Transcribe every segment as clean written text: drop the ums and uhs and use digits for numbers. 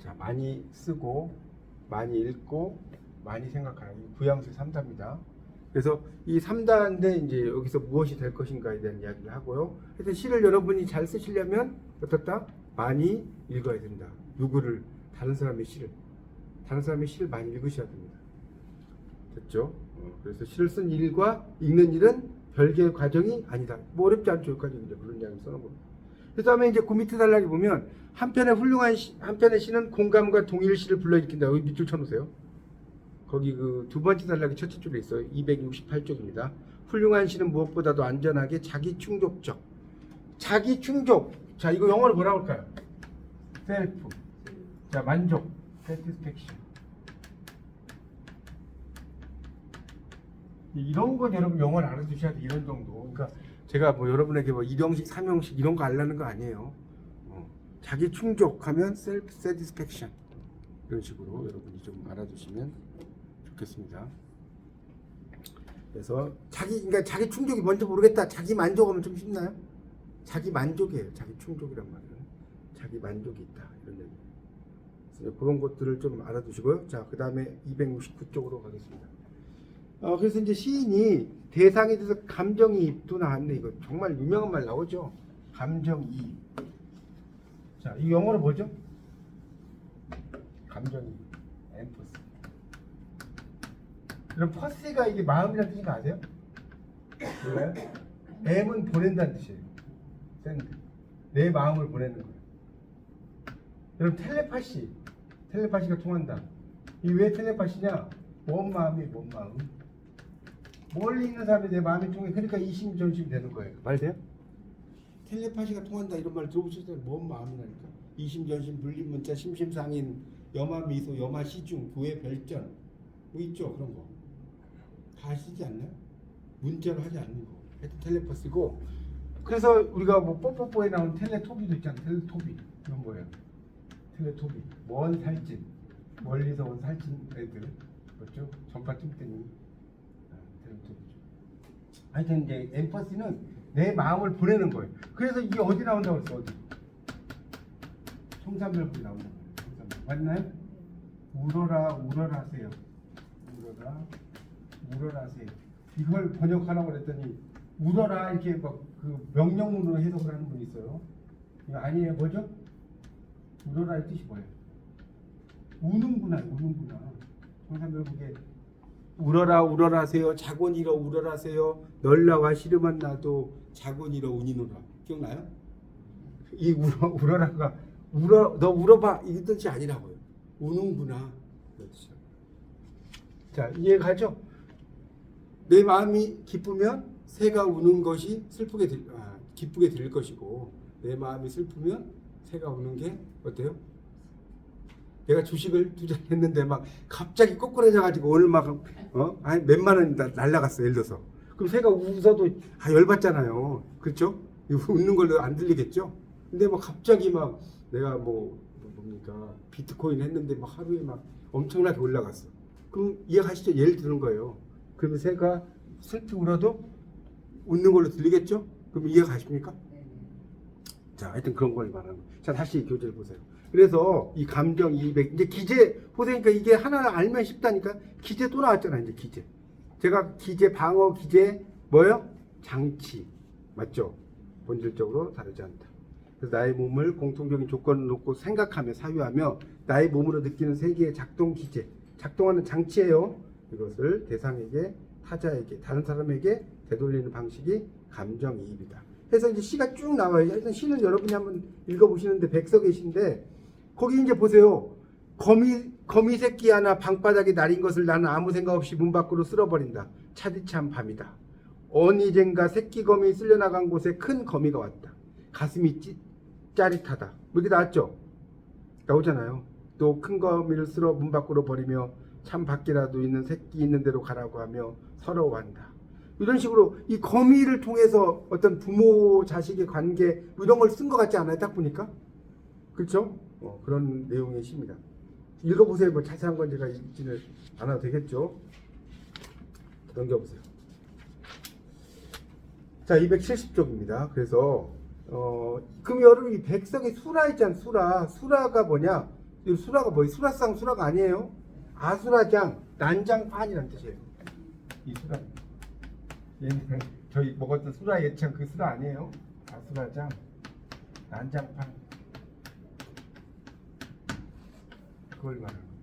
자, 많이 쓰고 많이 읽고 많이 생각하는 이 구양수 3단입니다. 그래서 이 3단인데 이제 여기서 무엇이 될 것인가에 대한 이야기를 하고요. 그래서 시를 여러분이 잘 쓰시려면 어떻다? 많이 읽어야 된다. 누구를? 다른 사람의 시를. 다른 사람의 시를 많이 읽으셔야 됩니다. 됐죠? 그래서 시를 쓴 일과 읽는 일은 별개의 과정이 아니다. 뭐 어렵지 않죠. 여기까지 이제 그런 이야기 써놓은 그 다음에 이제 그 밑에 단락에 보면 한편의 훌륭한 한편의 시는 공감과 동일 시를 불러일으킨다. 여기 밑줄 쳐놓으세요. 거기 그 두 번째 단락이 첫째 줄에 있어요. 268쪽입니다. 훌륭한 시는 무엇보다도 안전하게 자기 충족적. 자기 충족. 자, 이거 영어로 뭐라고 할까요? 셀프. 자, 만족. satisfaction. 이런 건 여러분 영어를 알아두셔야 돼. 이런 정도. 그러니까 제가 뭐 여러분에게 뭐 2형식, 3형식 이런 거 알라는 거 아니에요. 자기 충족하면 self satisfaction. 이런 식으로 여러분이 좀 알아두시면 좋겠습니다. 그래서 그러니까 자기 충족이 뭔지 모르겠다. 자기 만족하면 좀 쉽나요? 자기 만족이에요. 자기 충족이란 말은 자기 만족이 있다. 이런 얘기. 그래서 그런 것들을 좀 알아두시고요. 자, 그 다음에 269쪽으로 가겠습니다. 그래서 이제 시인이 대상에 대해서 감정이입도 나왔네. 이거 정말 유명한 말 나오죠. 감정이입. 자, 이 영어로 뭐죠? 감정이입. 엠퍼스. 그럼 퍼스가 이게 마음이라는 뜻인 거 아세요? 몰라요? M은 보낸다는 뜻이에요. 샌드. 내 마음을 보내는 거예요. 여러분 텔레파시가 통한다. 이 왜 텔레파시냐? 뭔 마음이 뭔 마음? 멀리 있는 사람이 내 마음이 통해. 그러니까 이심전심 되는 거예요. 말돼요? 텔레파시가 통한다 이런 말 들어보셨어요? 뭔 마음이라니까? 이심전심 불림문자 심심상인 여마미소 여마시중 구의 별전 뭐 있죠 그런 거. 다 아시지 않나요? 문자로 하지 않는 거. 하여튼 텔레파시고. 그래서 우리가 뭐 뽀뽀뽀에 나온 텔레토비도 있잖아요. 텔레토비. 이건 뭐예요? 텔레토비. 먼 살찐. 멀리서 온 살찐 애들. 그렇죠? 전파 뚱땡이. 하여튼 이제 엠퍼시는 내 마음을 보내는 거예요. 그래서 이게 어디 나온다고 그랬어? 어디? 청산별곡이 나온다고 그랬어요. 맞나요? 울어라세요. 울어라세요. 이걸 번역하라고 그랬더니 울어라 이렇게 막 그 명령문으로 해석을 하는 분이 있어요. 이거 아니에요. 뭐죠? 울어라의 뜻이 뭐예요? 우는구나. 청산별곡에 울어라세요. 자곤 일어 울어라세요. 널나와 시름한 나도 자곤 일어 운이노라. 기억나요? 이 울어라가 너 울어봐 이 뜻이 아니라고요. 우는구나. 그렇죠. 자, 이해가죠? 내 마음이 기쁘면 새가 우는 것이 기쁘게 들릴 것이고, 내 마음이 슬프면 새가 우는 게 어때요? 내가 주식을 투자했는데 막 갑자기 꼬꾸라져가지고 오늘 막 한 몇만 원이 날라갔어. 예를 들어서. 그럼 새가 웃어도 열받잖아요. 그렇죠? 웃는 걸로 안 들리겠죠? 근데 뭐 갑자기 막 내가 뭡니까 비트코인 했는데 막 하루에 막 엄청나게 올라갔어. 그럼 이해하시죠? 예를 드는 거예요. 그러면 새가 슬피 울어도 웃는 걸로 들리겠죠? 그럼 이해가십니까? 자, 하여튼 그런 걸 말하는 거예요. 자, 다시 교재를 보세요. 그래서 이 감정 이입 이제 기재 보세니까 이게 하나를 알면 쉽다니까. 기재 또 나왔잖아요. 이제 기재. 제가 기재 방어 기재 뭐예요? 장치. 맞죠? 본질적으로 다르지 않다. 그래서 나의 몸을 공통적인 조건을 놓고 생각하며 사유하며 나의 몸으로 느끼는 세계의 작동 기재. 작동하는 장치예요. 이것을 대상에게 타자에게 다른 사람에게 되돌리는 방식이 감정이입이다. 그래서 이제 시가 쭉 나와요. 일단 시는 여러분이 한번 읽어보시는데 백석의 시인데 거기 이제 보세요. 거미 새끼 하나 방바닥에 날인 것을 나는 아무 생각 없이 문 밖으로 쓸어버린다. 차디찬 밤이다. 어니젠가 새끼 거미 쓸려나간 곳에 큰 거미가 왔다. 가슴이 짜릿하다. 뭐 이렇게 나왔죠? 나오잖아요. 또 큰 거미를 쓸어 문 밖으로 버리며 참 밖이라도 있는 새끼 있는 대로 가라고 하며 서러워한다. 이런 식으로 이 거미를 통해서 어떤 부모 자식의 관계 이런 걸 쓴 것 같지 않아요? 딱 보니까. 그렇죠? 그런 내용의 시입니다. 읽어보세요. 뭐 자세한 건 제가 읽지는 않아도 되겠죠. 넘겨보세요. 자, 270쪽입니다. 그래서 그럼 여러분 이 백석의 수라 있잖아요. 수라가 뭐냐? 이 수라가 뭐예요? 수라상 수라가 아니에요. 아수라장 난장판이라는 뜻이에요. 이 수라. 얘는 저희 먹었던 수라 예찬 그 수라 아니에요. 아수라장 난장판. 그걸 말하는 거예요.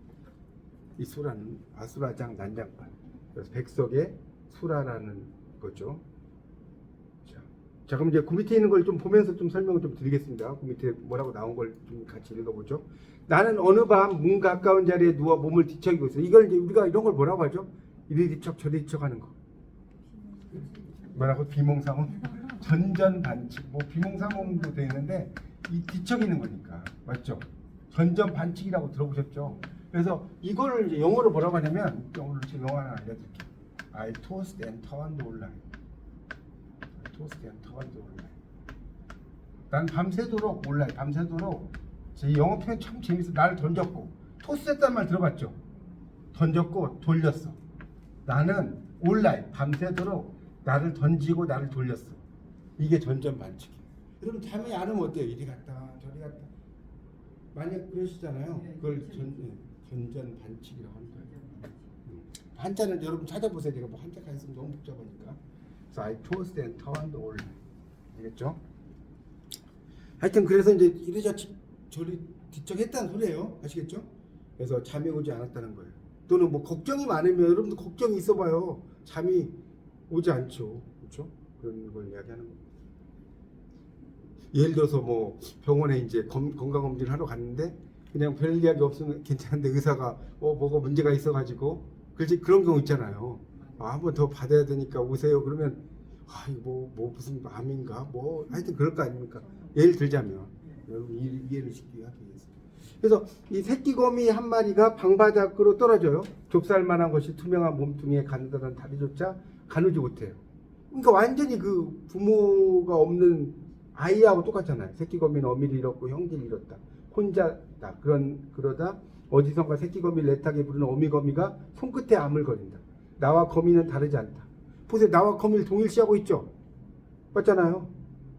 이 수라는 아수라장 난장판. 그래서 백석의 수라라는 거죠. 자, 그럼 이제 그 밑에 있는 걸 좀 보면서 좀 설명을 좀 드리겠습니다. 그 밑에 뭐라고 나온 걸 좀 같이 읽어보죠. 나는 어느 밤 문 가까운 자리에 누워 몸을 뒤척이고 있어. 이걸 이제 우리가 이런 걸 뭐라고 하죠? 이리 뒤척 저리 뒤척 하는 거. 뭐라고? 비몽사몽? 전전반칙. 뭐 비몽사몽도 되어 있는데 이 뒤척이는 거니까. 맞죠? 전전반칙이라고 들어보셨죠? 그래서 이거를 이제 영어로 뭐라고 하냐면, 영어로 제가 영어 하나 알려드릴게요. I tossed and turned all night. I tossed and turned all night. 난 밤새도록 몰라요. 밤새도록. 제 영어 표현 참 재밌어. 나를 던졌고. 토스했다는 말 들어봤죠? 던졌고 돌렸어. 나는 all night. 밤새도록 나를 던지고 나를 돌렸어. 이게 전전반칙이에요. 여러분 잠이 안 오면 어때요? 이리 갔다 저리 갔다. 만약 그러시잖아요. 그걸 전전반칙이라고 하는 거예요. 한자는 여러분 찾아보세요. 제가 뭐 한자가 있으면 너무 복잡하니까. 그래서 I tossed and turned all night. 알겠죠? 하여튼 그래서 이제 이리저리 저리 뒤척했다는 소리예요. 아시겠죠? 그래서 잠이 오지 않았다는 거예요. 또는 뭐 걱정이 많으면 여러분도 걱정이 있어봐요. 잠이 오지 않죠. 그렇죠? 그런 걸 이야기하는 겁니다. 예를 들어서 뭐 병원에 이제 건강검진을 하러 갔는데 그냥 별 이야기 없으면 괜찮은데 의사가 뭐가 문제가 있어가지고 그런 경우 있잖아요. 한 번 더 받아야 되니까 오세요. 그러면 이거 뭐 무슨 암인가 뭐 하여튼 그럴 거 아닙니까? 예를 들자면 여러분 이해를 시키기 위해서. 그래서 이 새끼거미 한 마리가 방바닥으로 떨어져요. 좁쌀만한 것이 투명한 몸뚱이에 가느다란 다리조차 가누지 못해요. 그러니까 완전히 그 부모가 없는 아이하고 똑같잖아요. 새끼거미는 어미를 잃었고 형제를 잃었다. 혼자다. 그러다 어디선가 새끼거미를 애타게 부르는 어미거미가 손끝에 아물거린다. 나와 거미는 다르지 않다. 보세요. 나와 거미를 동일시하고 있죠. 맞잖아요.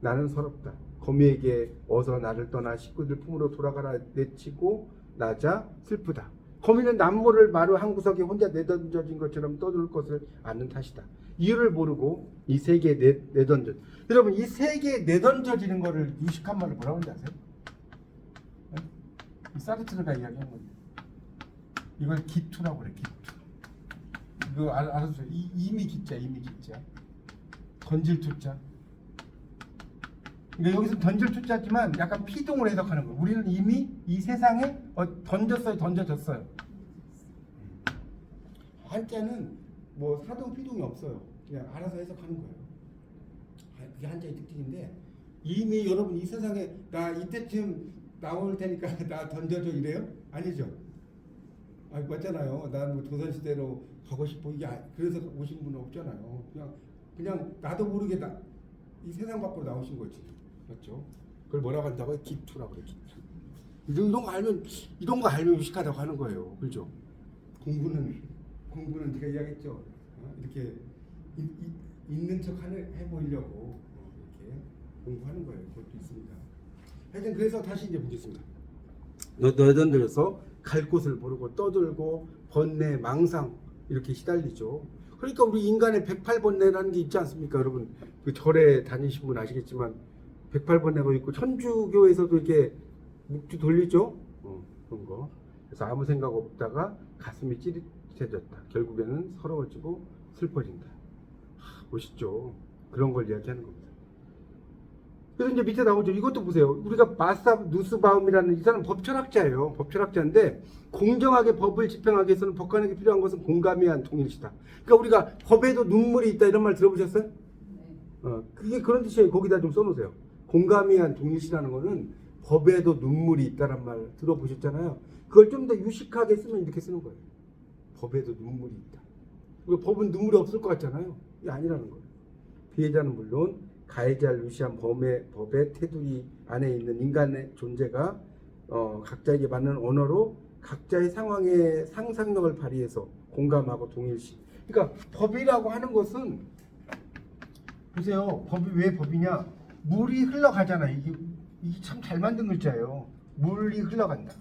나는 서럽다. 거미에게 어서 나를 떠나 식구들 품으로 돌아가라 내치고 나자 슬프다. 거미는 남모를 마루 한 구석에 혼자 내던져진 것처럼 떠들 것을 아는 탓이다. 이유를 모르고 이 세계에 내던져. 여러분 이 세계에 내던져지는 거를 유식한 말을 뭐라고 하는지 아세요? 네? 이 사르트르가 이야기한 건데 이걸 기투라고 그래. 기투. 이거 알아두세요. 이미 기자. 던질 투자. 그러니까 여기서 던질 투자지만 약간 피동을 해석하는 거예요. 우리는 이미 이 세상에 던져졌어요. 한자는 뭐 사동 피동이 없어요. 그냥 알아서 해석하는 거예요. 그게 한자의 특징인데 이미 여러분 이 세상에 나 이때쯤 나올 테니까 나 던져줘 이래요? 아니죠. 맞잖아요. 난 뭐 조선시대로 가고 싶어 이게 그래서 오신 분은 없잖아요. 그냥 나도 모르게 이 세상 밖으로 나오신 거지. 그렇죠? 그걸 뭐라고 한다고요? 기투라고 그래. 기투. 이런 거 알면 유식하다고 하는 거예요. 그렇죠? 공부는 제가 이야기했죠. 이렇게 있는 척 해보려고 이렇게 공부하는 거예요. 그것도 있습니다. 하여튼 그래서 다시 이제 보겠습니다. 너희들에서 갈 곳을 모르고 떠들고 번뇌 망상 이렇게 시달리죠. 그러니까 우리 인간의 108번뇌라는 게 있지 않습니까? 여러분 그 절에 다니신 분 아시겠지만 108번뇌가 있고 천주교에서도 이렇게 묵주 돌리죠. 그런 거. 그래서 아무 생각 없다가 가슴이 찌릿해졌다. 결국에는 서러워지고 슬퍼진다. 멋있죠. 그런 걸 이야기하는 겁니다. 그래서 이제 밑에 나오죠. 이것도 보세요. 우리가 마사 누스바움이라는 이 사람 법철학자예요. 법철학자인데 공정하게 법을 집행하기 위해서는 법관에게 필요한 것은 공감이 한 통일시다. 그러니까 우리가 법에도 눈물이 있다 이런 말 들어보셨어요? 그게 그런 뜻이에요. 거기다 좀 써놓으세요. 공감이 한 동일시라는 거는 법에도 눈물이 있다란 말 들어보셨잖아요. 그걸 좀 더 유식하게 쓰면 이렇게 쓰는 거예요. 법에도 눈물이 있다. 법은 눈물이 없을 것 같잖아요. 이게 아니라는 거예요. 피해자는 물론 가해자를 위시한 법의 테두리 안에 있는 인간의 존재가 각자에게 맞는 언어로 각자의 상황에 상상력을 발휘해서 공감하고 동일시. 그러니까 법이라고 하는 것은 보세요. 법이 왜 법이냐? 물이 흘러가잖아요. 이게 참 잘 만든 글자예요. 물이 흘러간다.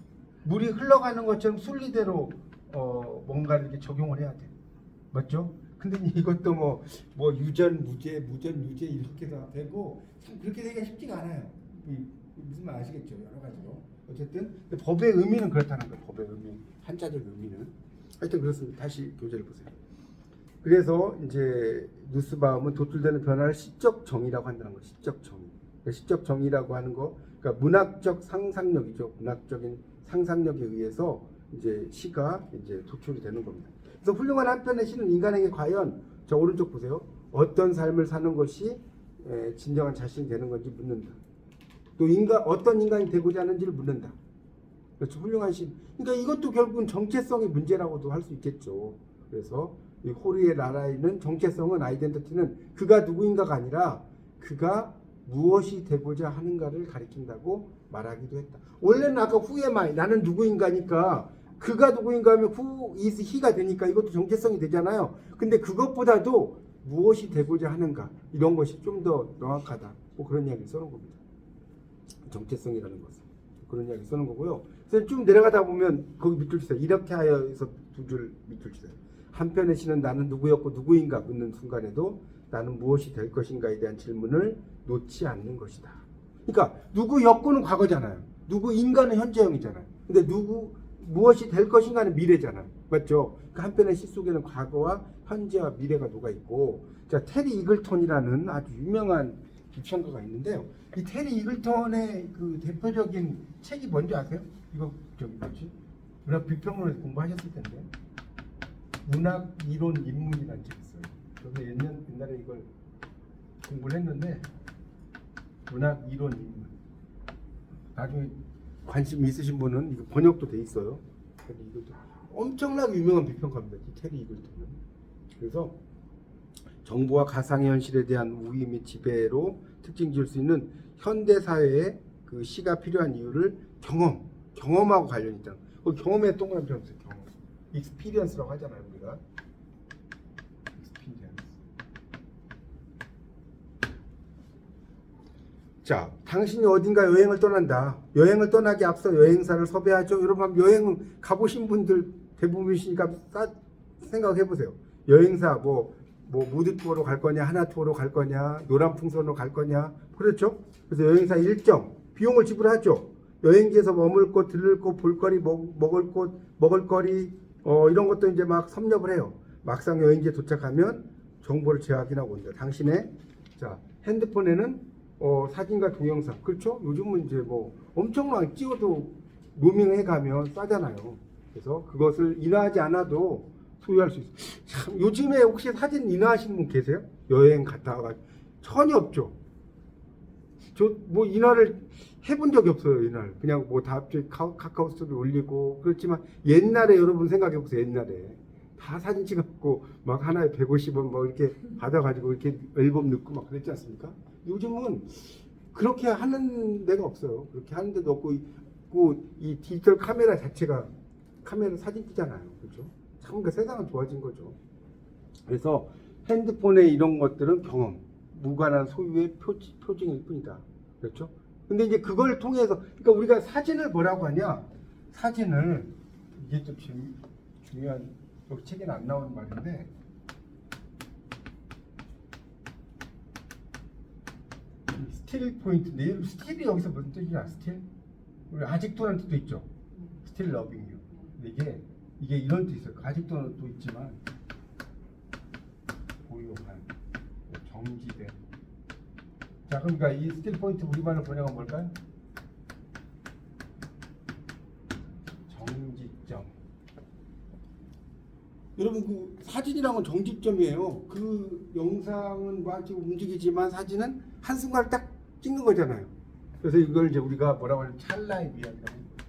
물이 흘러가는 것처럼 순리대로 뭔가를 이렇게 적용을 해야 돼. 맞죠? 근데 이것도 뭐 유전 무죄, 무전 유죄 이렇게 다 되고 참 그렇게 되기가 쉽지가 않아요. 무슨 말 아시겠죠? 여러 가지로. 어쨌든 법의 의미는 그렇다는 거예요. 법의 의미, 한자적 의미는. 하여튼 그렇습니다. 다시 교재를 보세요. 그래서 이제 누스바움은 도출되는 변화를 시적 정의라고 한다는 거예요. 시적 정의. 그러니까 시적 정의라고 하는 거, 그러니까 문학적 상상력이죠. 문학적인 상상력에 의해서 이제 시가 이제 도출이 되는 겁니다. 그래서 훌륭한 한 편의 시는 인간에게 과연 저 오른쪽 보세요. 어떤 삶을 사는 것이 진정한 자신이 되는 건지 묻는다. 또 어떤 인간이 되고자 하는지를 묻는다. 그렇죠. 훌륭한 시. 그러니까 이것도 결국은 정체성의 문제라고도 할 수 있겠죠. 그래서 이 호르헤 라라이는 정체성은 아이덴티티는 그가 누구인가가 아니라 그가 무엇이 되고자 하는가를 가리킨다고 말하기도 했다. 원래는 아까 후에마이 나는 누구인가니까 그가 누구인가 하면 who is he가 되니까 이것도 정체성이 되잖아요. 근데 그것보다도 무엇이 되고자 하는가 이런 것이 좀 더 명확하다. 뭐 그런 이야기를 써놓은 겁니다. 정체성이라는 것은 그런 이야기 써놓은 거고요. 그래서 쭉 내려가다 보면 거기 밑줄 치세요. 이렇게 하여서 두 줄 밑줄 치세요. 한편의 시는 나는 누구였고 누구인가 묻는 순간에도 나는 무엇이 될 것인가에 대한 질문을 놓지 않는 것이다. 그러니까 누구였고는 과거잖아요. 누구인가는 현재형이잖아요. 근데 무엇이 될 것인가는 미래잖아요. 맞죠? 그 한편의 시 속에는 과거와 현재와 미래가 녹아있고, 자, 테리 이글턴이라는 아주 유명한 비평가가 있는데요. 이 테리 이글턴의 그 대표적인 책이 뭔지 아세요? 이거 저기 뭐지? 문학 비평론에서 공부하셨을 텐데. 문학 이론 입문이라는 책이 있어요. 저도 옛날에 이걸 공부를 했는데 문학 이론 입문. 나중에 관심 있으신 분은 이거 번역도 돼 있어요. 이것도 엄청나게 유명한 비평가입니다. 이 테리 이글턴은. 그래서 정보와 가상의 현실에 대한 우위 및 지배로 특징 지을 수 있는 현대 사회에 그 시가 필요한 이유를 경험하고 관련이 있다. 그 경험에 동그라미 쳐주세요. 경험. experience라고 하잖아요, 우리가. experience. 자, 당신이 어딘가 여행을 떠난다. 여행을 떠나기 앞서 여행사를 섭외하죠. 여러분 여행 가보신 분들 대부분이시니까 생각해 보세요. 여행사 뭐 무드 투어로 갈 거냐, 하나 투어로 갈 거냐, 노란 풍선으로 갈 거냐, 그렇죠? 그래서 여행사 일정, 비용을 지불하죠. 여행지에서 머물 곳, 들를 곳, 볼거리, 먹을 곳, 먹을거리, 이런 것도 이제 막 섭렵을 해요. 막상 여행지에 도착하면 정보를 재확인하고 온다. 당신의 자 핸드폰에는 사진과 동영상, 그렇죠? 요즘은 이제 뭐 엄청나게 찍어도 로밍해 가면 싸잖아요. 그래서 그것을 인화하지 않아도 소유할 수 있어요. 참 요즘에 혹시 사진 인화하시는 분 계세요? 여행 갔다 와가 전혀 없죠. 저 뭐 인화를 해본 적이 없어요. 인화를 그냥 뭐 다 카카오 스토리 올리고 그렇지만 옛날에 여러분 생각해 보세요. 옛날에 다 사진 찍었고 막 하나에 150원 뭐 이렇게 받아가지고 이렇게 앨범 넣고 막 그랬지 않습니까? 요즘은 그렇게 하는 데가 없어요. 그렇게 하는 데도 없고 이 디지털 카메라 자체가 카메라 사진 찍잖아요. 그렇죠? 참 그 세상은 좋아진 거죠. 그래서 핸드폰의 이런 것들은 경험, 무관한 소유의 표징일 뿐이다. 그렇죠? 근데 이제 그걸 통해서, 그러니까 우리가 사진을 뭐라고 하냐? 사진을, 이게 좀 중요한, 여기 책에는 안 나오는 말인데, 스틸 포인트인데, 스틸이 여기서 무슨 뜻이냐? 스틸? 우리 아직도라는 뜻도 있죠. 스틸 러빙 유. 근데 이게 이런 뜻이 있어요. 아직도는 또 있지만, 고요한, 정지된. 자, 그러니까 이 스틸 포인트 우리말로 번역은 뭘까요? 정지점. 여러분 그 사진이란 건 정지점이에요. 그 영상은 막 움직이지만 사진은 한순간을 딱 찍는 거잖아요. 그래서 이걸 이제 우리가 뭐라고 하냐면 찰나의 미학이라고 합니다.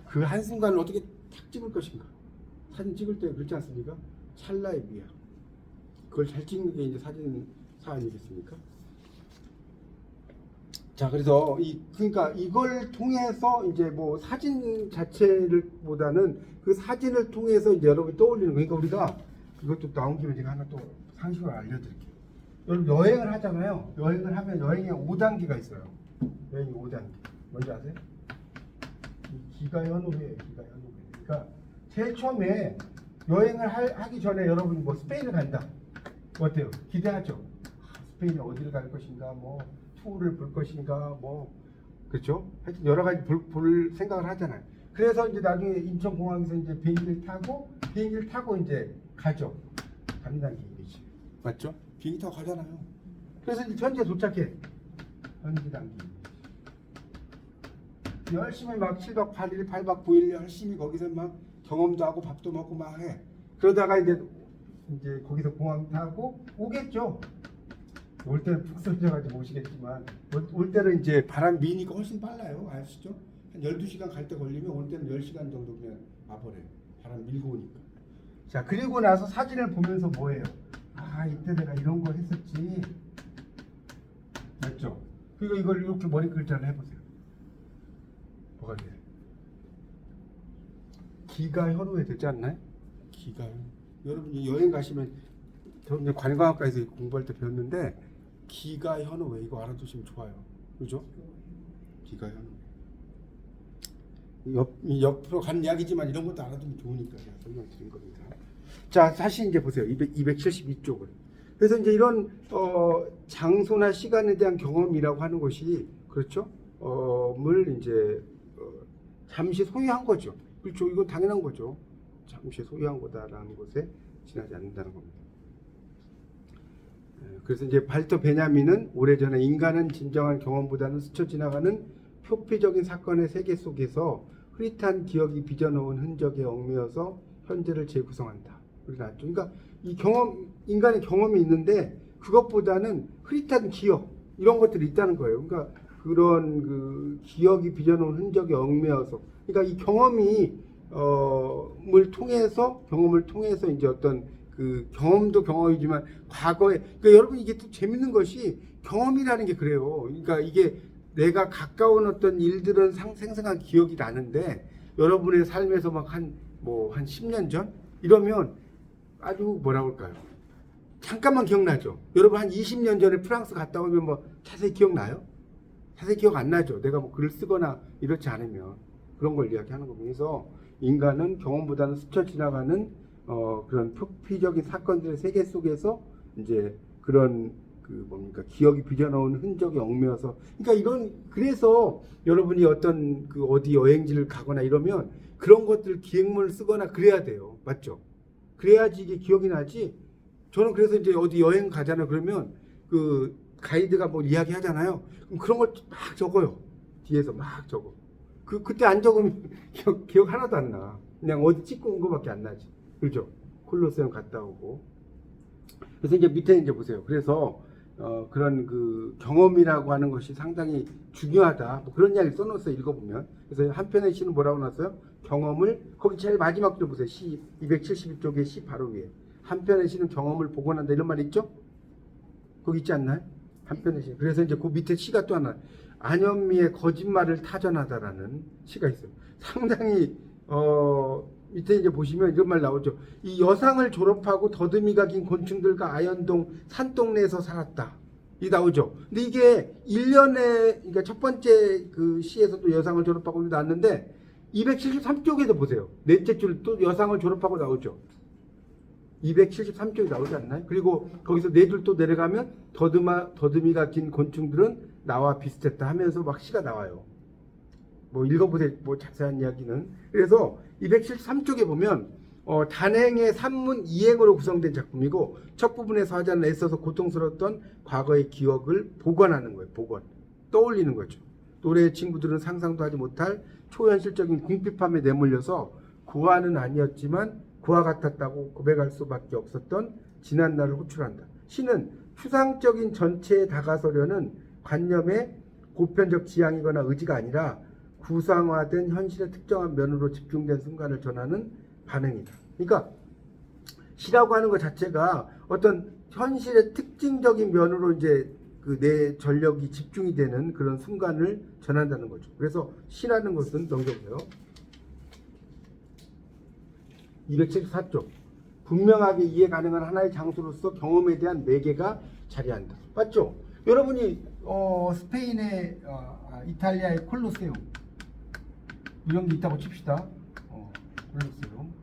그 한순간을 어떻게 탁 찍을 것인가. 사진 찍을 때 그렇지 않습니까? 찰나의 미학. 그걸 잘 찍는 게 이제 사진사 아니겠습니까? 자, 그래서 그러니까 이걸 통해서 이제 뭐 사진 자체를 보다는 그 사진을 통해서 이제 여러분이 떠올리는 거. 그러니까 우리가 이것도 나온 김에 제가 하나 또 상식을 알려드릴게요. 여러분 여행을 하잖아요. 여행을 하면 여행에 5단계가 있어요. 여행이 5단계. 뭔지 아세요? 기가 현우회, 기가 현우회. 그러니까 제일 처음에 여행을 하기 전에 여러분이 뭐 스페인을 간다. 어때요? 기대하죠? 스페인에 어디를 갈 것인가, 뭐 투어를 볼 것인가, 뭐 그렇죠? 하여튼 여러 가지 볼 생각을 하잖아요. 그래서 이제 나중에 인천공항에서 이제 비행기를 타고 이제 가죠. 가는 단계이지. 맞죠? 비행기 타고 가잖아요. 그래서 이제 현지에 도착해. 현지 단계. 열심히 막 7박 8일, 8박 9일 열심히 거기서 막 경험도 하고 밥도 먹고 막 해. 그러다가 이제 거기서 공항 타고 오겠죠. 올 때는 푹 설쳐가지고 오시겠지만 올 때는 이제 바람 미니까 훨씬 빨라요. 아시죠? 한 12시간 갈 때 걸리면 올 때는 10시간 정도 그냥 와버려요. 바람 밀고 오니까. 자, 그리고 나서 사진을 보면서 뭐예요? 아, 이때 내가 이런 거 했었지. 맞죠? 그리고 이걸 이렇게 머리 글자를 해보세요. 뭐가 돼요? 기가 현우회 되지 않나요? 기가 현우. 여러분이 여행 가시면 저는 관광학과에서 공부할 때 배웠는데 기가 현우회 이거 알아두시면 좋아요. 그죠? 기가 현우회. 옆으로 가는 이야기지만 이런 것도 알아두면 좋으니까 제가 설명드린 겁니다. 자, 다시 이제 보세요. 272쪽을. 그래서 이제 이런 장소나 시간에 대한 경험이라고 하는 것이 그렇죠? 물 이제 잠시 소유한 거죠. 그렇죠? 이건 당연한 거죠. 잠시 소유한 거다라는 것에 지나지 않는다는 겁니다. 그래서 이제 발터 베냐민은 오래전에 인간은 진정한 경험보다는 스쳐 지나가는 표피적인 사건의 세계 속에서 흐릿한 기억이 빚어놓은 흔적에 얽매여서 현재를 재구성한다. 그러니까 이 인간의 경험이 있는데 그것보다는 흐릿한 기억 이런 것들이 있다는 거예요. 그러니까 그런 그 기억이 빚어놓은 흔적에 얽매여서, 그러니까 이 경험을 통해서 이제 어떤 그 경험도 경험이지만 과거에, 그러니까 여러분 이게 또 재밌는 것이 경험이라는 게 그래요. 그러니까 이게 내가 가까운 어떤 일들은 생생한 기억이 나는데 여러분의 삶에서 막 한 10년 전 이러면 아주 뭐라고 할까요? 잠깐만 기억나죠. 여러분 한 20년 전에 프랑스 갔다 오면 뭐 자세히 기억나요? 자세히 기억 안 나죠. 내가 뭐 글을 쓰거나 이렇지 않으면 그런 걸 이야기하는 겁니다. 그래서 인간은 경험보다는 스쳐 지나가는 그런 표피적인 사건들의 세계 속에서 이제 그런 기억이 빚어놓은 흔적이 얽매여서, 그러니까 그래서 여러분이 어떤 어디 여행지를 가거나 이러면 그런 것들 기획문을 쓰거나 그래야 돼요. 맞죠? 그래야지 이게 기억이 나지. 저는 그래서 이제 어디 여행 가잖아요. 그러면 그 가이드가 뭐 이야기 하잖아요. 그럼 그런 걸 막 적어요. 뒤에서 막 적어. 그때 안 적으면 기억 하나도 안 나. 그냥 어디 찍고 온 거밖에 안 나지. 그렇죠? 콜로세움 갔다 오고. 그래서 이제 밑에 이제 보세요. 그래서 그런 그 경험이라고 하는 것이 상당히 중요하다. 뭐 그런 이야기 써놓았어요. 읽어보면. 그래서 한편의 시는 뭐라고 나왔어요? 경험을, 거기 제일 마지막 줄 보세요. 시 271쪽의 시 바로 위에. 한편의 시는 경험을 복원한다. 이런 말 있죠? 거기 있지 않나요? 한편의 시. 그래서 이제 그 밑에 시가 또 하나. 안현미의 거짓말을 타전하다라는 시가 있어요. 상당히 밑에 이제 보시면 이런 말 나오죠. 이 여상을 졸업하고 더듬이가 긴 곤충들과 아현동 산동네에서 살았다. 이 나오죠. 근데 이게 1년에, 그러니까 첫 번째 그 시에서도 여상을 졸업하고 나왔는데 273쪽에도 보세요. 넷째 줄 또 여상을 졸업하고 나오죠. 273쪽이 나오지 않나요? 그리고 거기서 네 줄 또 내려가면 더듬이가 긴 곤충들은 나와 비슷했다 하면서 막 시가 나와요. 뭐 읽어보세요. 뭐 자세한 이야기는. 그래서 273쪽에 보면 단행의 산문 이행으로 구성된 작품이고 첫 부분에서 하자는 애써서 고통스러웠던 과거의 기억을 복원하는 거예요. 떠올리는 거죠. 노래의 친구들은 상상도 하지 못할 초현실적인 궁핍함에 내몰려서 구화는 아니었지만 구화 같았다고 고백할 수밖에 없었던 지난 날을 호출한다. 시는 추상적인 전체에 다가서려는 관념의 보편적 지향이거나 의지가 아니라 구상화된 현실의 특정한 면으로 집중된 순간을 전하는 반응이다. 그러니까 시라고 하는 것 자체가 어떤 현실의 특징적인 면으로 이제 내 전력이 집중이 되는 그런 순간을 전한다는 거죠. 그래서 시라는 것은 넘겨보세요. 274쪽. 분명하게 이해 가능한 하나의 장소로서 경험에 대한 매개가 자리한다. 맞죠? 여러분이 스페인의 이탈리아의 콜로세움 이런 게 있다고 칩시다. 콜로세움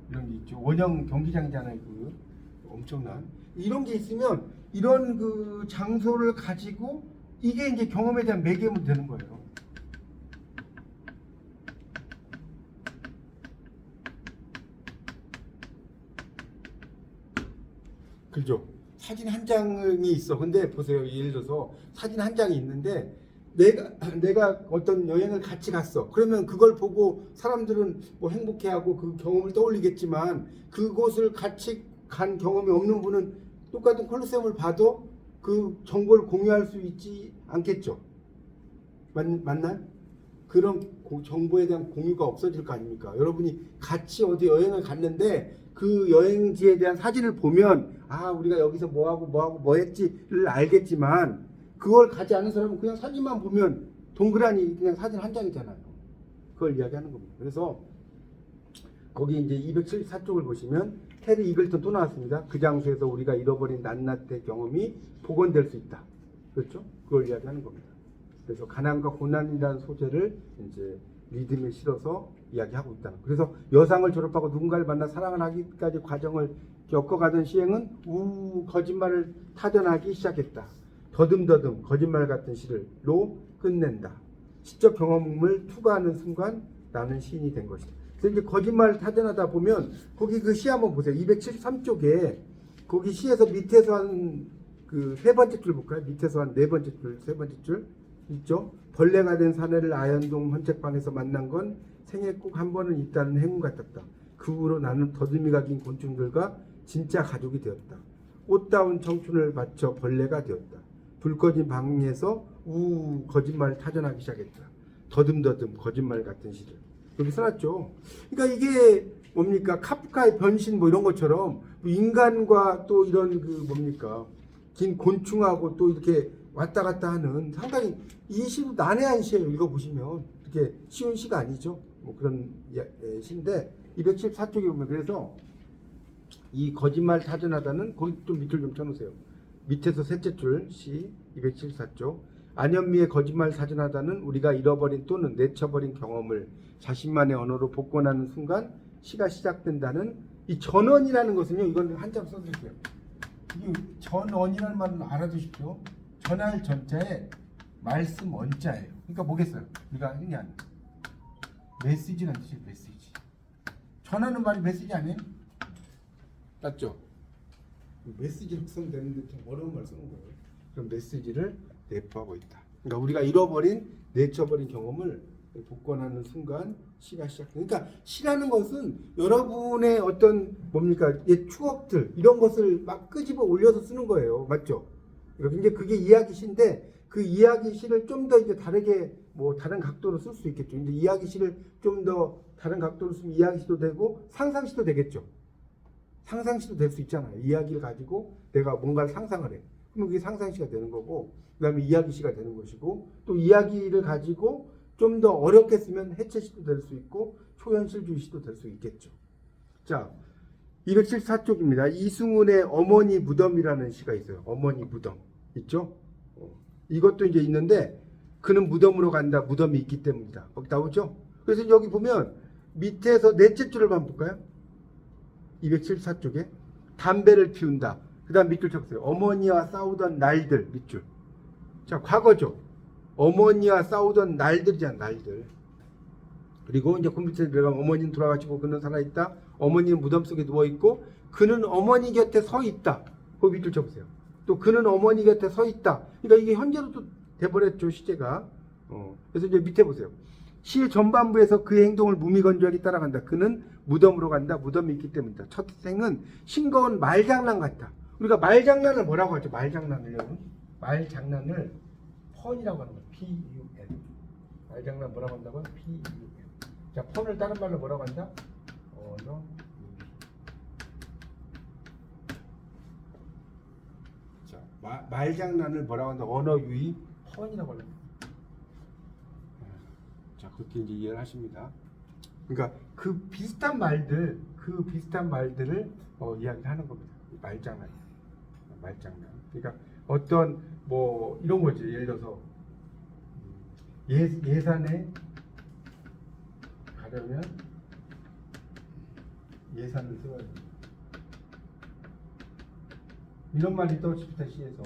이런 게 있죠. 원형 경기장이잖아요. 그 엄청난 이런 게 있으면 이런 그 장소를 가지고 이게 이제 경험에 대한 매개물 되는 거예요. 그죠? 사진 한 장이 있어. 근데 보세요. 예를 들어서 사진 한 장이 있는데 내가 어떤 여행을 같이 갔어. 그러면 그걸 보고 사람들은 뭐 행복해하고 그 경험을 떠올리겠지만 그곳을 같이 간 경험이 없는 분은 똑같은 콜로세움을 봐도 그 정보를 공유할 수 있지 않겠죠? 맞나요? 그런 정보에 대한 공유가 없어질 거 아닙니까? 여러분이 같이 어디 여행을 갔는데 그 여행지에 대한 사진을 보면 우리가 여기서 뭐하고 뭐 했지를 알겠지만 그걸 가지 않은 사람은 그냥 사진만 보면 동그라니 그냥 사진 한 장이잖아요. 그걸 이야기하는 겁니다. 그래서 거기 이제 274쪽을 보시면 해리 이글턴 또 나왔습니다. 그 장소에서 우리가 잃어버린 낱낱의 경험이 복원될 수 있다. 그렇죠? 그걸 이야기하는 겁니다. 그래서 가난과 고난이라는 소재를 이제 리듬에 실어서 이야기하고 있다. 그래서 여상을 졸업하고 누군가를 만나 사랑을 하기까지 과정을 겪어가던 시행은 거짓말을 타전하기 시작했다. 더듬더듬 거짓말 같은 시를로 끝낸다. 시적 경험을 투과하는 순간 나는 시인이 된 것이다. 그래서 이제 거짓말을 타전하다 보면 거기 그 시 한번 보세요. 273쪽에 거기 시에서 밑에서 한 그 세 번째 줄 볼까요? 밑에서 한 네 번째 줄, 세 번째 줄 있죠. 벌레가 된 사내를 아현동 헌책방에서 만난 건 생애 꼭 한 번은 있다는 행운 같았다. 그 후로 나는 더듬이가 긴 곤충들과 진짜 가족이 되었다. 꽃다운 청춘을 바쳐 벌레가 되었다. 불 꺼진 방에서 거짓말을 타전하기 시작했다. 더듬더듬 거짓말 같은 시를 여기 써놨죠. 그러니까 이게 뭡니까? 카프카의 변신 뭐 이런 것처럼 인간과 또 이런 그 뭡니까? 긴 곤충하고 또 이렇게 왔다 갔다 하는 상당히 이 시도 난해한 시예요. 읽어보시면 이렇게 쉬운 시가 아니죠. 뭐 그런 시인데 274쪽에 보면 그래서 이 거짓말 타전하다는 거기 좀 밑줄 좀 쳐놓으세요. 밑에서 셋째 줄 시 274쪽 안현미의 거짓말 타전하다는 우리가 잃어버린 또는 내쳐버린 경험을 자신만의 언어로 복권하는 순간 시가 시작된다는 이 전원이라는 것은요. 이건 한참 써주세요. 이 전원이라는 말은 알아두십시오. 전할 전자에 말씀 원자예요. 그러니까 뭐겠어요? 우리가 흔히 아는 메시지라는 뜻이에요. 메시지. 전하는 말이 메시지 아니에요? 맞죠? 메시지로 구성되는데 좀 어려운 말 쓰는 거예요. 그럼 메시지를 내포하고 있다. 그러니까 우리가 잃어버린, 내쳐버린 경험을 복권하는 순간 시가 시작됩니다. 그러니까 시라는 것은 여러분의 어떤 뭡니까? 옛 추억들 이런 것을 막 끄집어 올려서 쓰는 거예요. 맞죠? 이제 그게 이야기시인데 그 이야기시를 좀 더 이제 다르게 뭐 다른 각도로 쓸 수 있겠죠. 이제 이야기시를 좀 더 다른 각도로 쓰면 이야기시도 되고 상상시도 되겠죠. 상상시도 될 수 있잖아요. 이야기를 가지고 내가 뭔가를 상상을 해. 그러면 그게 상상시가 되는 거고, 그 다음에 이야기시가 되는 것이고, 또 이야기를 가지고 좀 더 어렵게 쓰면 해체시도 될 수 있고, 초현실주의시도 될 수 있겠죠. 자, 274쪽입니다. 이승훈의 어머니 무덤이라는 시가 있어요. 어머니 무덤. 있죠? 이것도 이제 있는데, 그는 무덤으로 간다. 무덤이 있기 때문이다. 거기 나오죠? 그래서 여기 보면 밑에서 넷째 줄을 한번 볼까요? 274쪽에 담배를 피운다. 그 다음 밑줄 쳐보세요. 어머니와 싸우던 날들 밑줄. 자, 과거죠. 어머니와 싸우던 날들이잖아. 날들. 그리고 이제 그 밑에 들어가면 어머니는 돌아가시고 그는 살아있다. 어머니는 무덤 속에 누워있고 그는 어머니 곁에 서 있다. 그 밑줄 쳐보세요. 또 그는 어머니 곁에 서 있다. 그러니까 이게 현재로 또 돼버렸죠. 시제가. 그래서 이제 밑에 보세요. 시의 전반부에서 그의 행동을 무미건조하게 따라간다. 그는 무덤으로 간다. 무덤이 있기 때문이다. 첫 생은 싱거운 말장난 같다. 우리가 말장난을 뭐라고 하죠? 말장난을요. 말장난을 펀이라고 하는 거예요. P-U-N. 말장난 뭐라고 한다고요? P-U-N. 자, 펀을 다른 말로 뭐라고 한다? 언어 유희. 자, 말장난을 뭐라고 한다? 언어 유희. 펀이라고 합니다. 자, 그렇게 이제 이해를 하십니다. 그러니까 그 비슷한 말들을 이야기를 하는 겁니다. 말장난. 그러니까 어떤 뭐 이런 거지. 예를 들어서 예산에 가려면 예산을 써야 돼. 이런 말이 떠집시다 시에서.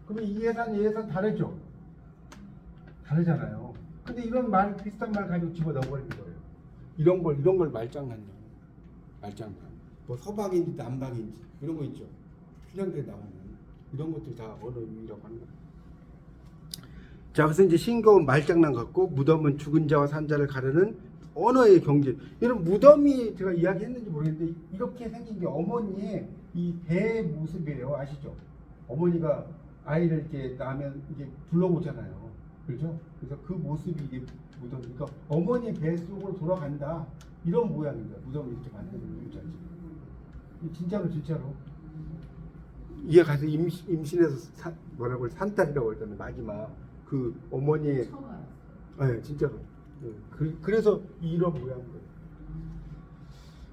그러면 이 예산 다르죠? 다르잖아요. 근데 이런 말 비슷한 말 가지고 집어 넣어버리는 거예요. 이런 걸 말장난이에요. 말장난. 뭐 서방인지 남방인지 이런 거 있죠. 필연기에 나오는 이런 것들 다 언어 유희라고 하는 거예요. 자, 그래서 이제 싱거운 말장난 같고 무덤은 죽은 자와 산 자를 가르는 언어의 경지. 이런 무덤이 제가 이야기했는지 모르겠는데 이렇게 생긴 게 어머니의 이 배 모습이에요. 아시죠? 어머니가 아이를 이렇게 낳으면 이게 불러오잖아요. 그렇죠? 그래서 그 모습이 이게 무덤. 그러니까 어머니 배 속으로 돌아간다. 이런 모양입니다. 무덤을 이렇게 만드는 거죠. 진짜로. 이게 가서 임신해서 뭐라고 산딸이라고 했잖아요. 마지막 그 어머니의. 네, 진짜로. 네. 그래서 이런 모양이에요.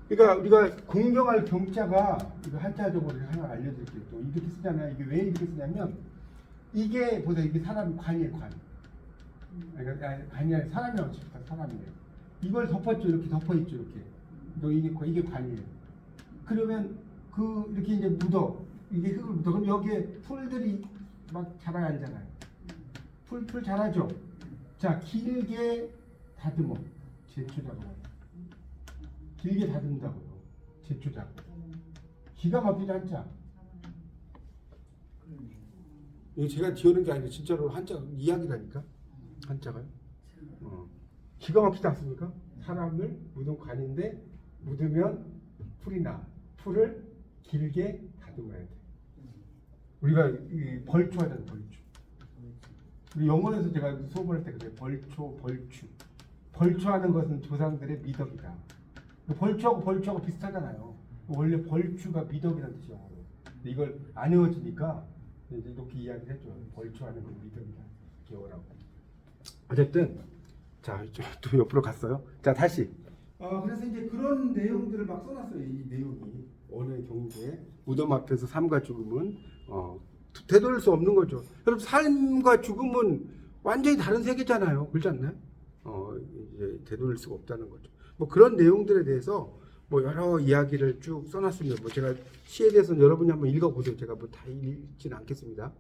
그러니까 우리가 공경할 경자가 이거 한자적으로 하나 알려드릴게요. 또 이렇게 쓰잖아요. 이게 왜 이렇게 쓰냐면 이게 보세요. 이게 사람 관이에요. 관. 그러니까 관이 아니라 사람이라고 칩시다. 사람이에요. 이걸 덮었죠. 이렇게 덮어있죠. 이렇게 이게 관이에요. 그러면 그 이렇게 이제 묻어. 이게 흙을 묻어. 그럼 여기에 풀들이 막 자라잖아요. 풀 자라죠. 자, 길게 다듬어. 제초작업. 길게 다듬는다고요. 제초작업. 기가 막히지 한자. 이거 제가 지어낸 게 아니라 진짜로 한자 이야기라니까. 한자가요. 기가 막히지 않습니까? 사람을 묻은 관인데 묻으면 풀이 나. 풀을 길게 다듬어야 돼. 우리가 벌초하잖아요. 벌초. 우리 영어에서 제가 수업을 할 때 그래요. 벌추. 벌초하는 것은 조상들의 미덕이다. 벌초하고 비슷하잖아요. 원래 벌추가 미덕이라는 뜻이에요. 근데 이걸 안 외워지니까 이제 이렇게 이야기를 해줘요. 벌초하는 건 미덕이다. 기억하라고. 어쨌든 자, 또 옆으로 갔어요. 자, 다시. 그래서 이제 그런 내용들을 막 써놨어요. 이 내용이 언어의 경제, 무덤 앞에서 삶과 죽음은 되돌릴 수 없는 거죠. 여러분, 삶과 죽음은 완전히 다른 세계잖아요. 그렇지 않나요? 이제 되돌릴 수가 없다는 거죠. 뭐 그런 내용들에 대해서 뭐 여러 이야기를 쭉 써놨습니다. 뭐 제가 시에 대해서는 여러분이 한번 읽어보세요. 제가 뭐 다 읽지는 않겠습니다.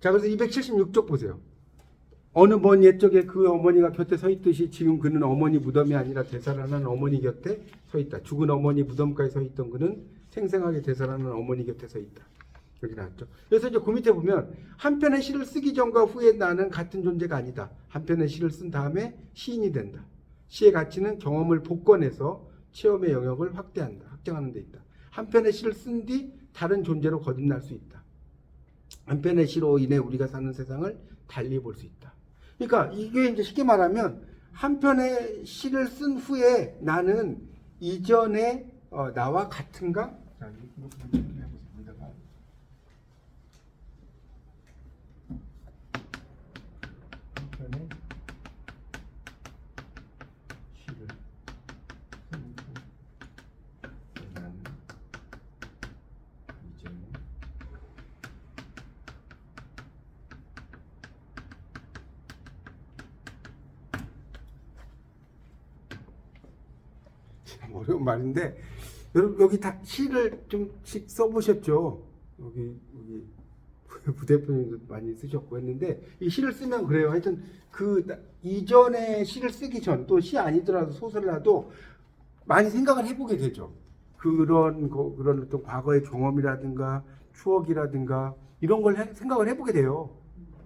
자, 그래서 276쪽 보세요. 어느 먼 옛적에 그 어머니가 곁에 서 있듯이 지금 그는 어머니 무덤이 아니라 되살아난 어머니 곁에 서 있다. 죽은 어머니 무덤까지 서 있던 그는 생생하게 되살아난 어머니 곁에 서 있다. 여기 나왔죠. 그래서 이제 그 밑에 보면 한편의 시를 쓰기 전과 후에 나는 같은 존재가 아니다. 한편의 시를 쓴 다음에 시인이 된다. 시의 가치는 경험을 복권해서 체험의 영역을 확장하는 데 있다. 한편의 시를 쓴 뒤 다른 존재로 거듭날 수 있다. 한편의 시로 인해 우리가 사는 세상을 달리 볼 수 있다. 그러니까 이게 이제 쉽게 말하면 한편의 시를 쓴 후에 나는 이전에 나와 같은가? 자, 이거 해보세요. 한편의 시를 쓴 후 나는 이전에 어려운 말인데 여러분 여기 다 시를 좀씩 써보셨죠? 여기 부대표님도 많이 쓰셨고 했는데 이 시를 쓰면 그래요. 하여튼 그 이전에 시를 쓰기 전 또 시 아니더라도 소설이라도 많이 생각을 해보게 되죠. 그런 어떤 과거의 경험이라든가 추억이라든가 이런 걸 생각을 해보게 돼요.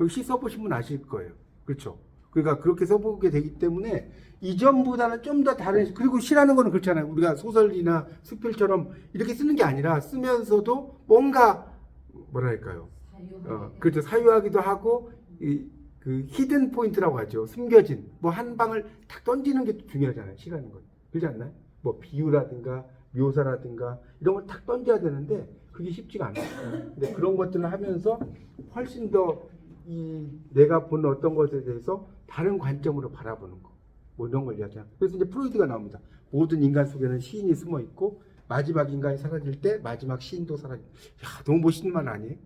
여기 시 써보신 분 아실 거예요. 그렇죠? 그러니까 그렇게 써보게 되기 때문에 이전보다는 좀 더 다른, 그리고 시라는 거는 그렇잖아요. 우리가 소설이나 수필처럼 이렇게 쓰는 게 아니라 쓰면서도 뭔가 뭐랄까요? 그렇죠. 사유하기도 하고 그 히든 포인트라고 하죠. 숨겨진 뭐 한 방을 탁 던지는 게 중요하잖아요. 시라는 건. 그렇지 않나요? 뭐 비유라든가 묘사라든가 이런 걸 탁 던져야 되는데 그게 쉽지가 않아요. 근데 그런 것들을 하면서 훨씬 더 내가 본 어떤 것에 대해서 다른 관점으로 바라보는 거. 뭐 이런 걸 이야기하고. 그래서 이제 프로이드가 나옵니다. 모든 인간 속에는 시인이 숨어 있고 마지막 인간이 사라질 때 마지막 시인도 사라진다. 야, 너무 멋있는 말 아니에요?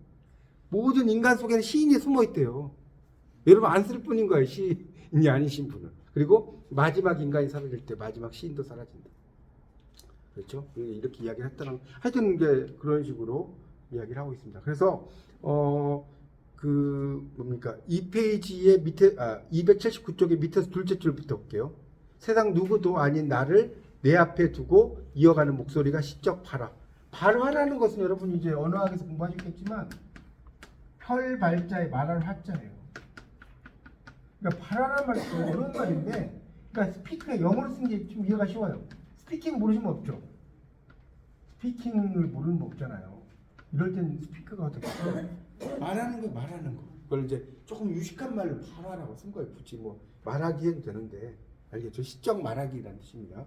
모든 인간 속에는 시인이 숨어 있대요. 여러분 안 쓸 뿐인 거예요. 시인이 아니신 분은. 그리고 마지막 인간이 사라질 때 마지막 시인도 사라진다. 그렇죠? 이렇게 이야기를 했다는, 하여튼 이제 그런 식으로 이야기를 하고 있습니다. 그래서 뭡니까? 이 페이지의 밑에 279쪽의 밑에서 둘째 줄부터 볼게요. 세상 누구도 아닌 나를 내 앞에 두고 이어가는 목소리가 시적 발화. 발화라는 것은 여러분 이제 언어학에서 공부하셨겠지만 혈 발자에 말할 화자예요. 그러니까 발화란 말이 어려운 말인데, 그러니까 스피크에 영어로 쓴 게 좀 이해가 쉬워요. 스피킹 모르시면 없죠. 스피킹을 모르는 분 없잖아요. 이럴 땐 스피커가 어떻게 말하는 거. 그걸 이제 조금 유식한 말로 발화라고 쓴 거예요. 굳이 뭐 말하기 해도 되는데, 알겠죠? 시적 말하기라는 뜻입니다.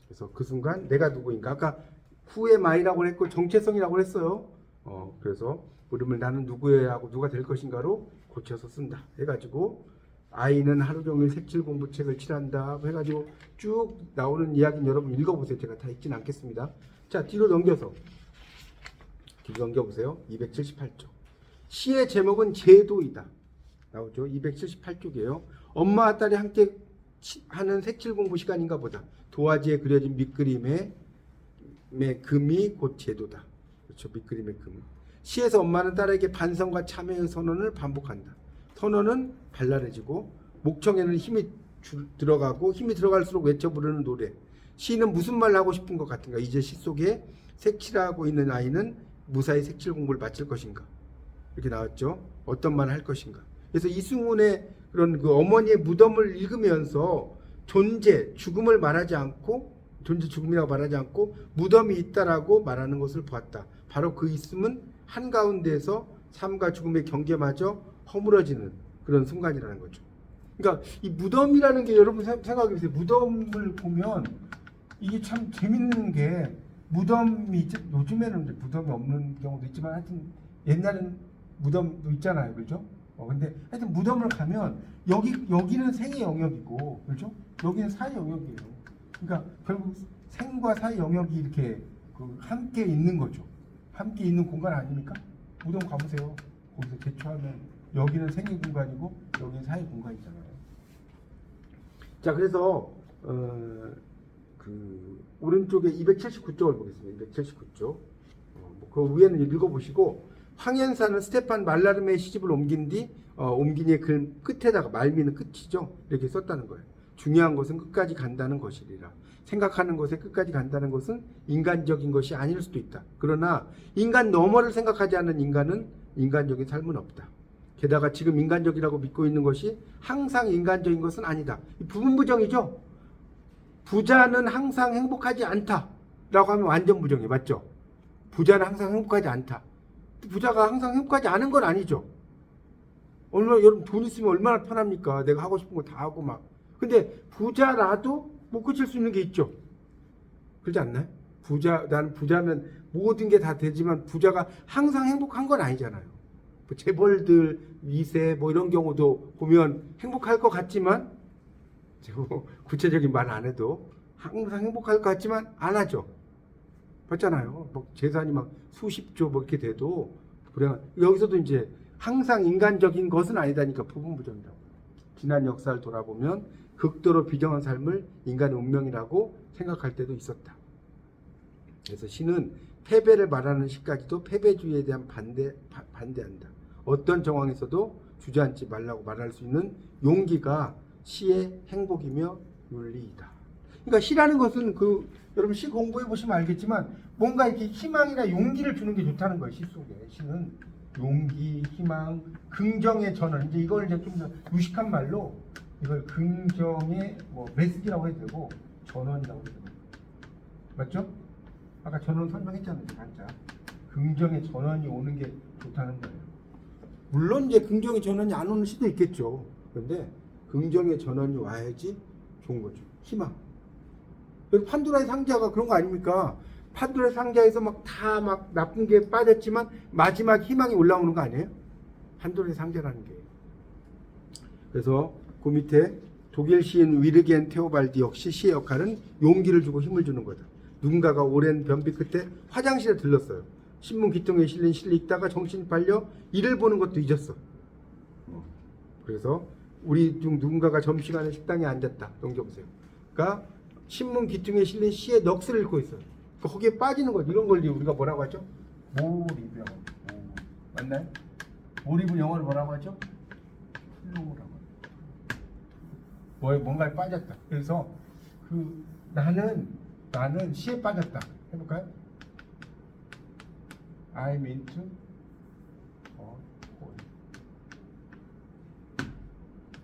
그래서 그 순간 내가 누구인가? 아까 후의 마이라고 했고 정체성이라고 했어요. 그래서 물음을 나는 누구예요 하고 누가 될 것인가로 고쳐서 쓴다 해가지고, 아이는 하루 종일 색칠 공부책을 칠한다 해가지고 쭉 나오는 이야기는 여러분 읽어보세요. 제가 다 읽진 않겠습니다. 자, 뒤로 넘겨보세요. 278쪽. 시의 제목은 제도이다. 나오죠. 278쪽이에요. 엄마와 딸이 함께 하는 색칠 공부 시간인가 보다. 도화지에 그려진 밑그림의 금이 곧 제도다. 그렇죠. 밑그림의 금. 시에서 엄마는 딸에게 반성과 참회의 선언을 반복한다. 선언은 발랄해지고 목청에는 힘이 들어가고 힘이 들어갈수록 외쳐 부르는 노래. 시는 무슨 말 하고 싶은 것 같은가? 이제 시 속에 색칠하고 있는 아이는 무사히 색칠 공부를 마칠 것인가? 이렇게 나왔죠. 어떤 말을 할 것인가? 그래서 이승훈의 그런 그 어머니의 무덤을 읽으면서 존재, 죽음을 말하지 않고, 존재, 죽음이라고 말하지 않고 무덤이 있다라고 말하는 것을 보았다. 바로 그 있음은 한가운데에서 삶과 죽음의 경계마저 허물어지는 그런 순간이라는 거죠. 그러니까 이 무덤이라는 게 여러분 생각해 보세요. 무덤을 보면 이게 참 재밌는 게, 무덤이 요즘에는 무덤이 없는 경우도 있지만 하여튼 옛날에는 무덤도 있잖아요. 그렇죠? 근데 하여튼 무덤을 가면 여기는 생의 영역이고, 그렇죠? 여기는 사의 영역이에요. 그러니까 결국 생과 사의 영역이 이렇게 함께 있는 거죠. 함께 있는 공간 아닙니까? 무덤 가보세요. 거기서 제초하면 여기는 생의 공간이고 여기는 사의 공간이잖아요. 자, 그래서 그 오른쪽에 279쪽을 보겠습니다. 279쪽. 그 위에는 읽어보시고, 황현사는 스테판 말라름의 시집을 옮긴 뒤 옮긴 이의 글 끝에다가, 말미는 끝이죠. 이렇게 썼다는 거예요. 중요한 것은 끝까지 간다는 것이리라. 생각하는 것에 끝까지 간다는 것은 인간적인 것이 아닐 수도 있다. 그러나 인간 너머를 생각하지 않는 인간은 인간적인 삶은 없다. 게다가 지금 인간적이라고 믿고 있는 것이 항상 인간적인 것은 아니다. 부분부정이죠. 부자는 항상 행복하지 않다라고 하면 완전 부정이에요. 맞죠? 부자는 항상 행복하지 않다. 부자가 항상 행복하지 않은 건 아니죠. 여러분 돈 있으면 얼마나 편합니까? 내가 하고 싶은 거 다 하고 막. 근데 부자라도 못 고칠 수 있는 게 있죠. 그렇지 않나요? 나는 부자면 모든 게 다 되지만 부자가 항상 행복한 건 아니잖아요. 뭐 재벌들, 2세 뭐 이런 경우도 보면 행복할 것 같지만, 구체적인 말 안 해도 항상 행복할 것 같지만 안 하죠. 맞잖아요. 뭐 재산이 막 수십조 뭐 이렇게 돼도 불행한. 여기서도 이제 항상 인간적인 것은 아니다니까 부분부정이라고. 지난 역사를 돌아보면 극도로 비정한 삶을 인간의 운명이라고 생각할 때도 있었다. 그래서 시는 패배를 말하는 시까지도 패배주의에 대한 반대한다. 어떤 정황에서도 주저앉지 말라고 말할 수 있는 용기가 시의 행복이며 윤리이다. 그러니까 시라는 것은 여러분 시 공부해 보시면 알겠지만 뭔가 이렇게 희망이나 용기를 주는 게 좋다는 거예요. 시 속에. 시는 용기, 희망, 긍정의 전원. 이제 이걸 이제 좀 더 유식한 말로 이걸 긍정의 메시지라고 해도 되고 전원이라고 해도 되고. 맞죠? 아까 전원 설명했잖아요. 한자. 긍정의 전원이 오는 게 좋다는 거예요. 물론 이제 긍정의 전원이 안 오는 시도 있겠죠. 그런데 긍정의 전원이 와야지 좋은 거죠. 희망. 판도라의 상자가 그런 거 아닙니까? 판도라의 상자에서 다 나쁜 게 빠졌지만 마지막 희망이 올라오는 거 아니에요? 판도라의 상자라는 게. 그래서 그 밑에 독일 시인 위르겐 테오발디 역시 시의 역할은 용기를 주고 힘을 주는 거다. 누군가가 오랜 변비 끝에 화장실에 들렀어요. 신문 기통에 실린 시를 읽다가 정신이 팔려 이를 보는 것도 잊었어. 그래서 우리 중 누군가가 점심시간에 식당에 앉았다. 넘겨보세요. 그러니까 신문 기통에 실린 시의 넋을 읽고 있어요. 그러니까 거기에 빠지는 거죠. 이런 걸 우리가 뭐라고 하죠? 몰입이요. 맞나요? 몰입은 영어로 뭐라고 하죠? 플로우라고. 뭔가에 빠졌다. 그래서 나는 시에 빠졌다. 해볼까요? I'm into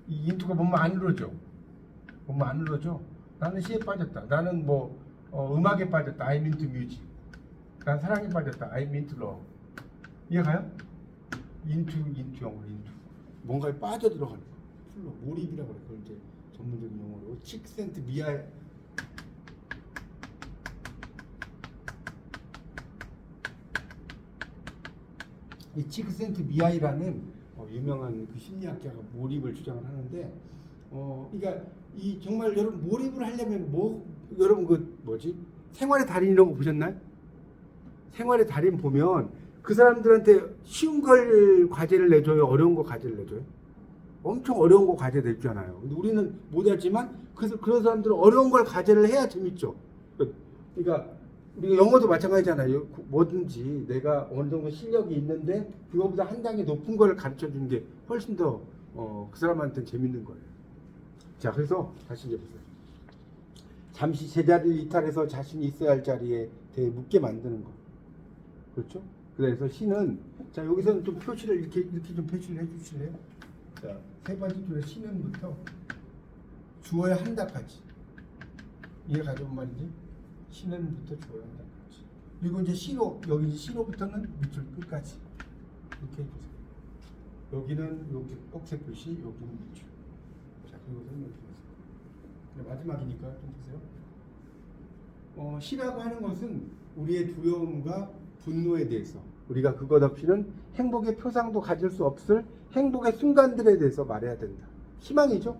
이 into가 뭔가 안 늘어져. 뭔가 안 늘어져. 나는 시에 빠졌다. 나는 음악에 빠졌다. I'm into music. 난 사랑에 빠졌다. I'm into love. 이해가요? into 영어로 into. 뭔가에 빠져들어가는 거. 플로 몰입이라고 그래. 그걸 이제 전문적인 용어로 칙센트 미아. 이 칙센트 미아이라는 유명한 그 심리학자가 몰입을 주장을 하는데, 그러니까 이 정말 여러분 몰입을 하려면 여러분 생활의 달인 이런 거 보셨나요? 생활의 달인 보면 그 사람들한테 쉬운 걸 과제를 내줘요, 어려운 거 과제를 내줘요? 엄청 어려운 거 과제 내주잖아요. 근데 우리는 못하지만 그런 사람들은 어려운 걸 과제를 해야 재밌죠. 그러니까 우리가 영어도 마찬가지잖아요. 뭐든지 내가 어느 정도 실력이 있는데 그거보다 한 단계 높은 걸 가르쳐 주는 게 훨씬 더 그 사람한테는 재밌는 거예요. 자, 그래서 다시 이제 보세요. 잠시 제자리를 이탈해서 자신이 있어야 할 자리에 대해 묻게 만드는 거. 그렇죠? 그래서 시는, 자, 여기서는 좀 표시를 이렇게 좀 표시를 해 주실래요? 자, 세 번째 줄에 시는부터 주어야 한다까지. 이해가죠, 뭔 말인지? 시는부터 주어야 한다까지. 그리고 이제 신호, 여기 이제 신호부터는 밑줄 끝까지. 이렇게 해주세요. 여기는 이렇게 꼭색 글씨, 여기는 밑줄. 자, 그리고 설명드리겠습니다. 마지막이니까 좀 보세요. 시라고 하는 것은 우리의 두려움과 분노에 대해서, 우리가 그것 없이는 행복의 표상도 가질 수 없을 행복의 순간들에 대해서 말해야 된다. 희망이죠.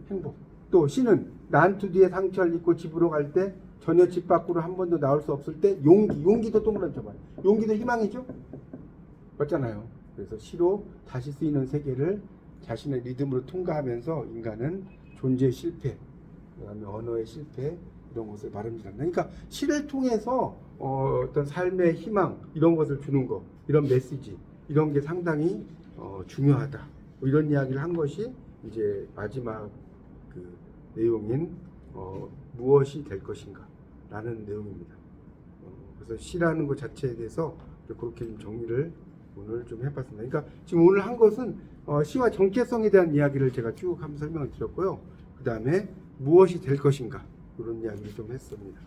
행복. 또 시는 난투 뒤에 상처를 입고 집으로 갈 때 전혀 집 밖으로 한 번도 나올 수 없을 때 용기도 동그라미 쳐봐요. 용기도 희망이죠. 맞잖아요. 그래서 시로 다시 쓰이는 세계를 자신의 리듬으로 통과하면서 인간은 존재의 실패, 그다음에 언어의 실패, 이런 것을 말합니다. 그러니까 시를 통해서 어떤 삶의 희망 이런 것을 주는 거, 이런 메시지 이런 게 상당히 중요하다. 이런 이야기를 한 것이 이제 마지막 그 내용인 무엇이 될 것인가라는 내용입니다. 그래서 시라는 것 자체에 대해서 그렇게 좀 정리를 오늘 좀 해봤습니다. 그러니까 지금 오늘 한 것은 시와 정체성에 대한 이야기를 제가 쭉 한번 설명을 드렸고요. 그 다음에 무엇이 될 것인가 이런 이야기를 좀 했습니다.